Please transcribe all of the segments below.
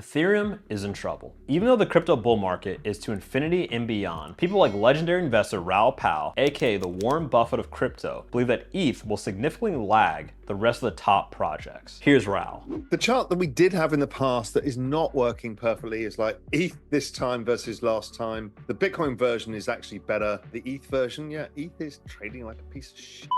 Ethereum is in trouble. Even though the crypto bull market is to infinity and beyond, people like legendary investor Raoul Pal, aka the Warren Buffett of crypto, believe that ETH will significantly lag the rest of the top projects. Here's Raoul. The chart that we did have in the past that is not working perfectly is like ETH this time versus last time. The Bitcoin version is actually better. The ETH version, yeah, ETH is trading like a piece of shit.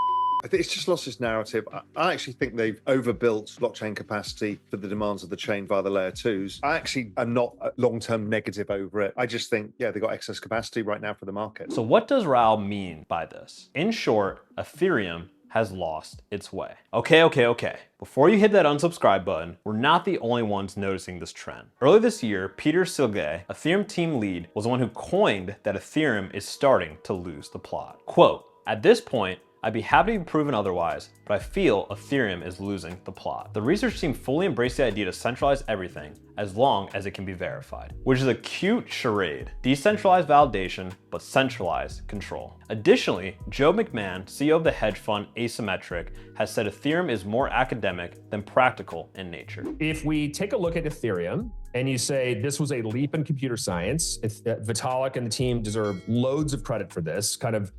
I think it's just lost its narrative. I actually think they've overbuilt blockchain capacity for the demands of the chain via the layer twos. I actually am not long-term negative over it. I just think, yeah, they've got excess capacity right now for the market. So what does Raoul mean by this? In short, Ethereum has lost its way. Okay. Before you hit that unsubscribe button, we're not the only ones noticing this trend. Earlier this year, Peter Silge, Ethereum team lead, was the one who coined that Ethereum is starting to lose the plot. Quote, "At this point, I'd be happy to be proven otherwise, but I feel Ethereum is losing the plot. The research team fully embraced the idea to centralize everything as long as it can be verified," which is a cute charade. Decentralized validation, but centralized control. Additionally, Joe McMahon, CEO of the hedge fund Asymmetric, has said Ethereum is more academic than practical in nature. If we take a look at Ethereum and you say this was a leap in computer science, Vitalik and the team deserve loads of credit for this, kind of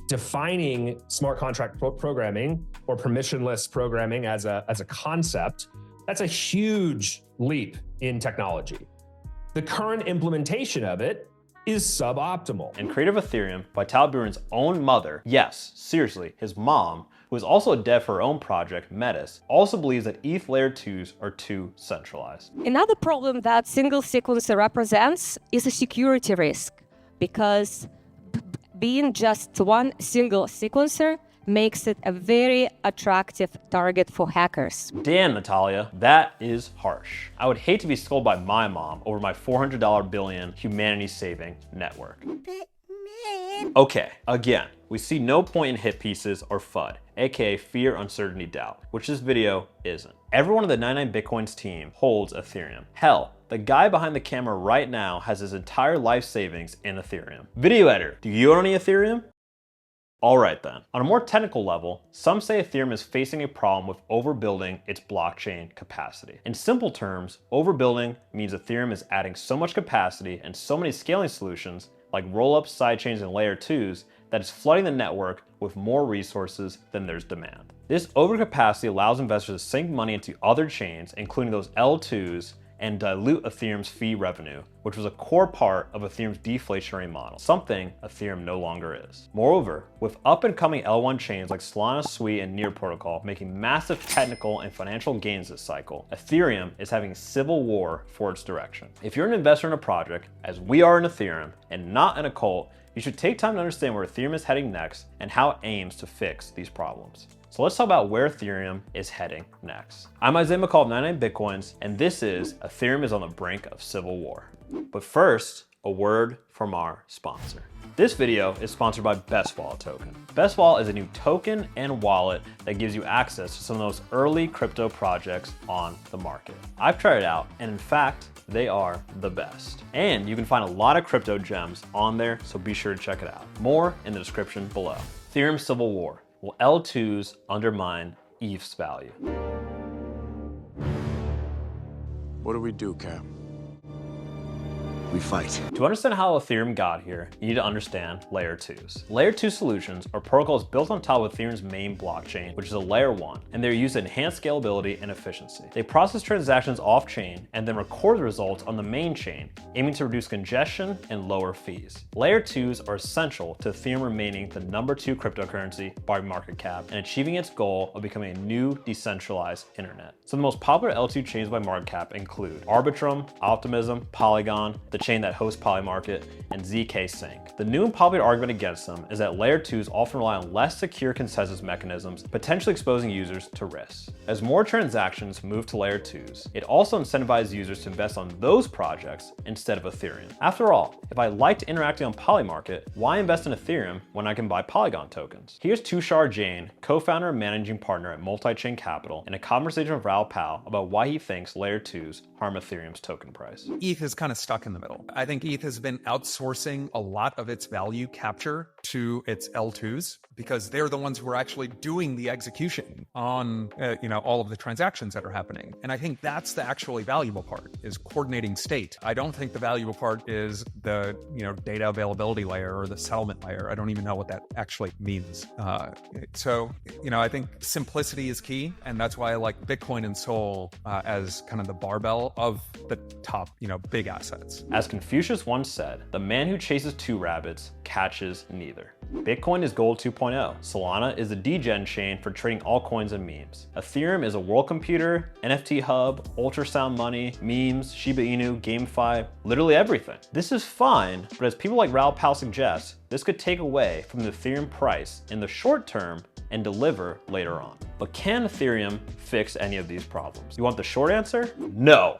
defining smart contract programming or permissionless programming as a concept. That's a huge leap in technology. The current implementation of it is suboptimal. And creator of Ethereum, Vitalik Buterin's own mother, yes, seriously, his mom, who is also a dev for her own project, Metis, also believes that ETH layer 2s are too centralized. Another problem that single sequencer represents is a security risk, because being just one single sequencer makes it a very attractive target for hackers. Damn, Natalia, that is harsh. I would hate to be scolded by my mom over my $400 billion humanity-saving network. Okay, again, we see no point in hit pieces or FUD, aka fear, uncertainty, doubt, which this video isn't. Every one of the 99 Bitcoins team holds Ethereum. Hell, the guy behind the camera right now has his entire life savings in Ethereum. Video editor, do you own any Ethereum? All right then. On a more technical level, some say Ethereum is facing a problem with overbuilding its blockchain capacity. In simple terms, overbuilding means Ethereum is adding so much capacity and so many scaling solutions like rollups, sidechains, and layer 2s that it's flooding the network with more resources than there's demand. This overcapacity allows investors to sink money into other chains, including those L2s, and dilute Ethereum's fee revenue, which was a core part of Ethereum's deflationary model, something Ethereum no longer is. Moreover, with up and coming L1 chains like Solana, Sui, and Near Protocol making massive technical and financial gains this cycle, Ethereum is having a civil war for its direction. If you're an investor in a project, as we are in Ethereum, and not in a cult, you should take time to understand where Ethereum is heading next and how it aims to fix these problems. So let's talk about where Ethereum is heading next. I'm Isaiah McCall of 99 Bitcoins, and this is Ethereum is on the brink of civil war. But first, a word from our sponsor. This video is sponsored by Best Wallet Token. Best Wallet is a new token and wallet that gives you access to some of those early crypto projects on the market. I've tried it out, and in fact, they are the best. And you can find a lot of crypto gems on there, so be sure to check it out. More in the description below. Ethereum Civil War. Will L2s undermine ETH's value? What do we do, Cap? We fight. To understand how Ethereum got here, you need to understand layer 2s. Layer 2 solutions are protocols built on top of Ethereum's main blockchain, which is a layer 1, and they're used to enhance scalability and efficiency. They process transactions off-chain and then record the results on the main chain, aiming to reduce congestion and lower fees. Layer 2s are essential to Ethereum remaining the #2 cryptocurrency by market cap and achieving its goal of becoming a new decentralized internet. Some of the most popular L2 chains by market cap include Arbitrum, Optimism, Polygon, the chain that hosts Polymarket, and ZK Sync. The new and popular argument against them is that layer 2s often rely on less secure consensus mechanisms, potentially exposing users to risks. As more transactions move to layer 2s, it also incentivizes users to invest on those projects instead of Ethereum. After all, if I liked interacting on Polymarket, why invest in Ethereum when I can buy Polygon tokens? Here's Tushar Jain, co-founder and managing partner at Multi-Chain Capital, in a conversation with Raoul Pal about why he thinks layer 2s harm Ethereum's token price. ETH is kind of stuck in the middle. still. I think ETH has been outsourcing a lot of its value capture to its L2s because they're the ones who are actually doing the execution on all of the transactions that are happening. And I think that's the actually valuable part, is coordinating state. I don't think the valuable part is the data availability layer or the settlement layer. I don't even know what that actually means. I think simplicity is key, and that's why I like Bitcoin and Sol as kind of the barbell of the top big assets. As Confucius once said, the man who chases two rabbits catches neither. Bitcoin is gold 2.0. Solana is the degen chain for trading altcoins and memes. Ethereum is a world computer, NFT hub, ultrasound money, memes, Shiba Inu, GameFi, literally everything. This is fine, but as people like Raoul Pal suggests, this could take away from the Ethereum price in the short term and deliver later on. But can Ethereum fix any of these problems? You want the short answer? No.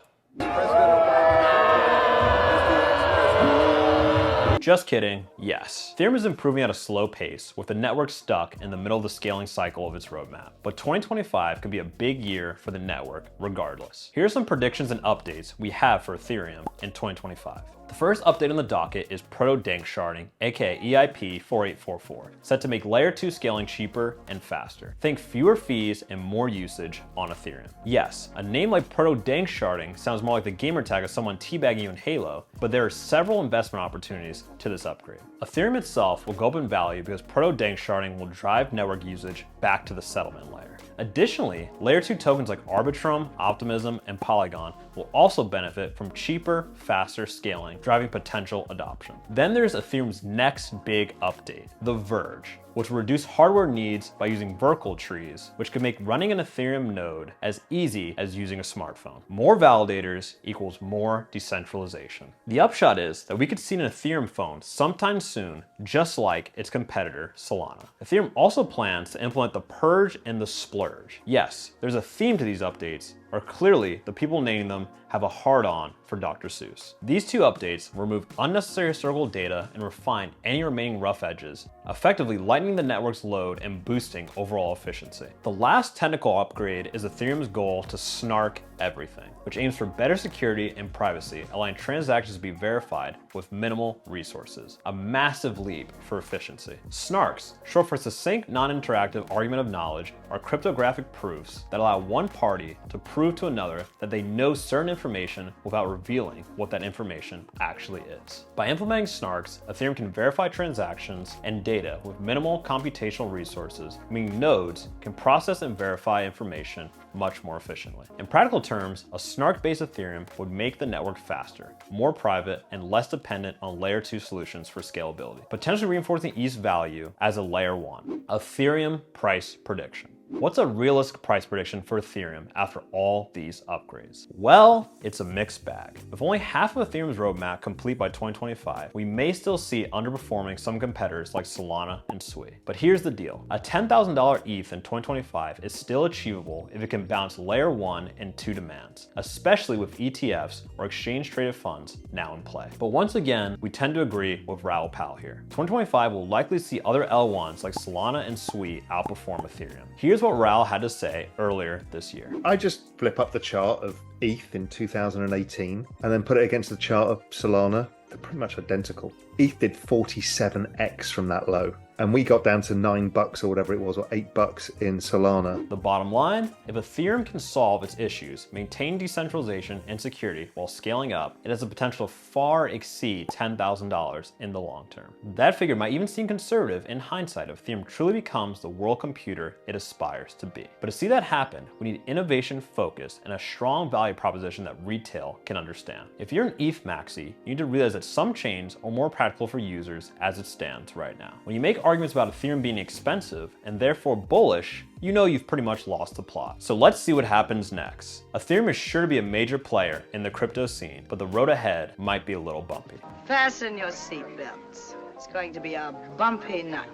Just kidding, yes. Ethereum is improving at a slow pace, with the network stuck in the middle of the scaling cycle of its roadmap. But 2025 could be a big year for the network regardless. Here are some predictions and updates we have for Ethereum in 2025. The first update on the docket is proto-dank sharding, aka EIP 4844, set to make layer 2 scaling cheaper and faster. Think fewer fees and more usage on Ethereum. Yes, a name like proto-dank sharding sounds more like the gamer tag of someone teabagging you in Halo, but there are several investment opportunities to this upgrade. Ethereum itself will go up in value because proto-dank sharding will drive network usage back to the settlement layer. Additionally, layer 2 tokens like Arbitrum, Optimism, and Polygon will also benefit from cheaper, faster scaling, driving potential adoption. Then there's Ethereum's next big update, the Verge, which will reduce hardware needs by using vertical trees, which could make running an Ethereum node as easy as using a smartphone. More validators equals more decentralization. The upshot is that we could see an Ethereum phone sometime soon, just like its competitor, Solana. Ethereum also plans to implement the Purge and the Splurge. Yes, there's a theme to these updates, or clearly the people naming them have a hard-on for Dr. Seuss. These two updates remove unnecessary historical data and refine any remaining rough edges, effectively lightening the network's load and boosting overall efficiency. The last technical upgrade is Ethereum's goal to snark everything, which aims for better security and privacy, allowing transactions to be verified with minimal resources. A massive leap for efficiency. Snarks, short for succinct non-interactive argument of knowledge, are cryptographic proofs that allow one party to prove to another that they know certain information without revealing what that information actually is. By implementing snarks, Ethereum can verify transactions and data with minimal computational resources, meaning nodes can process and verify information much more efficiently. In practical terms, a snark-based Ethereum would make the network faster, more private, and less dependent on layer 2 solutions for scalability, potentially reinforcing ETH's value as a layer 1. Ethereum price prediction. What's a realistic price prediction for Ethereum after all these upgrades? Well, it's a mixed bag. With only half of Ethereum's roadmap complete by 2025, we may still see underperforming some competitors like Solana and Sui. But here's the deal. A $10,000 ETH in 2025 is still achievable if it can bounce layer 1 and 2 demands, especially with ETFs or exchange-traded funds now in play. But once again, we tend to agree with Raoul Pal here. 2025 will likely see other L1s like Solana and Sui outperform Ethereum. Here's what Raoul had to say earlier this year. I just flip up the chart of ETH in 2018 and then put it against the chart of Solana. They're pretty much identical. ETH did 47x from that low, and we got down to $9 or whatever it was, or $8 in Solana. The bottom line, if Ethereum can solve its issues, maintain decentralization and security while scaling up, it has the potential to far exceed $10,000 in the long term. That figure might even seem conservative in hindsight if Ethereum truly becomes the world computer it aspires to be. But to see that happen, we need innovation focus and a strong value proposition that retail can understand. If you're an ETH maxi, you need to realize that some chains are more practical for users as it stands right now. When you make arguments about Ethereum being expensive and therefore bullish, you know you've pretty much lost the plot. So let's see what happens next. Ethereum is sure to be a major player in the crypto scene, but the road ahead might be a little bumpy. Fasten your seatbelts. It's going to be a bumpy night.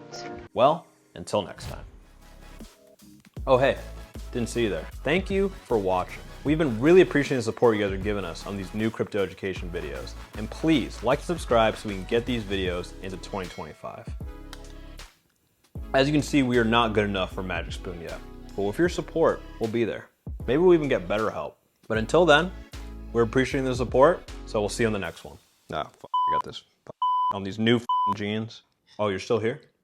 Well, until next time. Oh hey, didn't see you there. Thank you for watching. We've been really appreciating the support you guys are giving us on these new crypto education videos. And please like and subscribe so we can get these videos into 2025. As you can see, we are not good enough for Magic Spoon yet, but with your support, we'll be there. Maybe we'll even get better help. But until then, we're appreciating the support, so we'll see you on the next one. Nah, I got this. On these new jeans. Oh, you're still here?